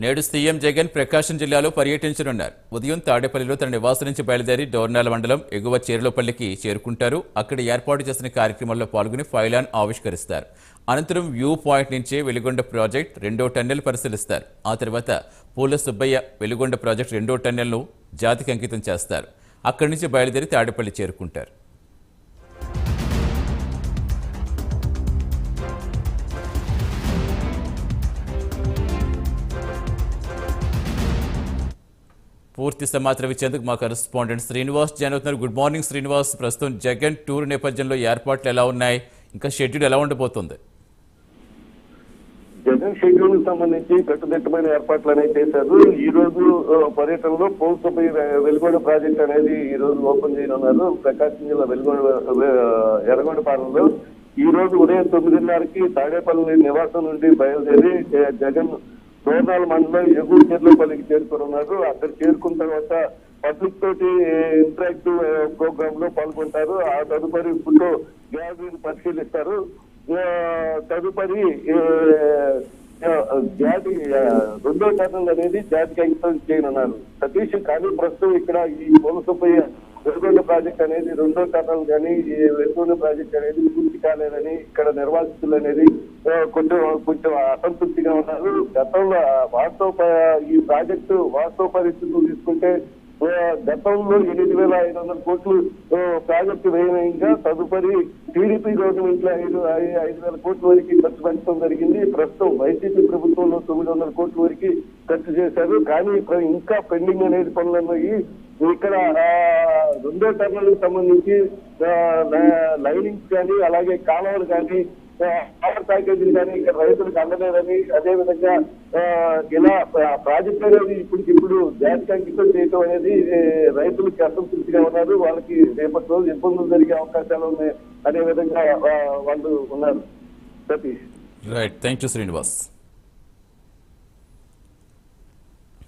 నేడు సీఎం జగన్ ప్రకాశం జిల్లాలో పర్యటించనున్నారు. ఉదయం తాడేపల్లిలో తన నివాసం నుంచి బయలుదేరి డోర్నాల మండలం ఎగువ చేర్లోపల్లికి చేరుకుంటారు. అక్కడ ఏర్పాటు చేసిన కార్యక్రమంలో పాల్గొని ఫైలాన్ ఆవిష్కరిస్తారు. అనంతరం వ్యూ పాయింట్ నుంచి వెలిగొండ ప్రాజెక్ట్ రెండో టన్నెల్ పరిశీలిస్తారు. ఆ తర్వాత పూల సుబ్బయ్య వెలిగొండ ప్రాజెక్ట్ రెండో టన్నెల్ను జాతికి అంకితం చేస్తారు. అక్కడి నుంచి బయలుదేరి తాడేపల్లి చేరుకుంటారు. పూర్తి సమాచారం ఇచ్చేందుకు మా కరెస్పాండెంట్ శ్రీనివాస్ జాయిన్ అవుతున్నారు. Good morning Srinivas. ప్రస్తుతం జగన్ టూర్ నేపథ్యంలో ఏర్పాట్లు ఎలా ఉన్నాయి, ఇంకా షెడ్యూల్ ఎలా ఉండబోతుంది? జగన్ షెడ్యూల్ కు సంబంధించి కట్టుదిట్టమైన ఏర్పాట్లు అనేవి చేశారు. ఈ రోజు పర్యటనలో పోల్సపై వెలుగొండ ప్రాజెక్ట్ అనేది ఈ రోజు ఓపెన్ చేయనున్నారు. ప్రకాశం జిల్లా ఎర్రగొండపాలెంలో ఈ రోజు ఉదయం 9:30కి తాడేపల్లి నివాసం నుండి బయలుదేరి జగన్ డోర్నాల మండలం ఎగువ చెర్లోపల్లికి చేరుకున్నారు. అక్కడ చేరుకున్న తర్వాత పబ్లిక్ తోటి ఇంటరాక్టివ్ ప్రోగ్రామ్ లో పాల్గొంటారు. ఆ తదుపరి ఫోటో గ్యాలరీని పరిశీలిస్తారు. తదుపరి జాతి రెండో టర్నల్ అనేది జాతికి అంకితం చేయనున్నారు సతీష్. కానీ ప్రస్తుతం ఇక్కడ ఈ పోలసపై వెలుగొండ ప్రాజెక్ట్ అనేది రెండో టర్నల్ కానీ ఈ వెలుగొండ ప్రాజెక్ట్ అనేది పూర్తి కాలేదని ఇక్కడ నిర్వాసితులు అనేది కొంచెం అసంతృప్తిగా ఉన్నారు. గతంలో ఈ ప్రాజెక్టు వాస్తవ పరిస్థితులు తీసుకుంటే గతంలో 8,500 కోట్లు ప్రాజెక్టు వ్యయంగా తదుపరి టీడీపీ గవర్నమెంట్ లో 5,000 కోట్ల వరకు ఖర్చు పెట్టడం జరిగింది. ప్రస్తుతం వైసీపీ ప్రభుత్వంలో 900 కోట్ల వరకు ఖర్చు చేశారు. కానీ ఇంకా పెండింగ్ అనేది పనులున్నాయి. ఇక్కడ రెండో టర్నల్ కి సంబంధించి లైనింగ్స్ కానీ అలాగే కాలువలు కానీ పవర్ ప్యాకేజీలు కానీ ఇక్కడ రైతులకు అందలేదని, అదేవిధంగా ఇలా ప్రాజెక్ట్ అనేది ఇప్పుడు జాతికి అంకితం చేయడం అనేది రైతులకి అసంతృప్తిగా ఉన్నారు. వాళ్ళకి రేపటి రోజు ఇబ్బందులు జరిగే అవకాశాలు ఉన్నాయి అనే విధంగా వాళ్ళు ఉన్నారు. Satish. Right, thank you Srinivas.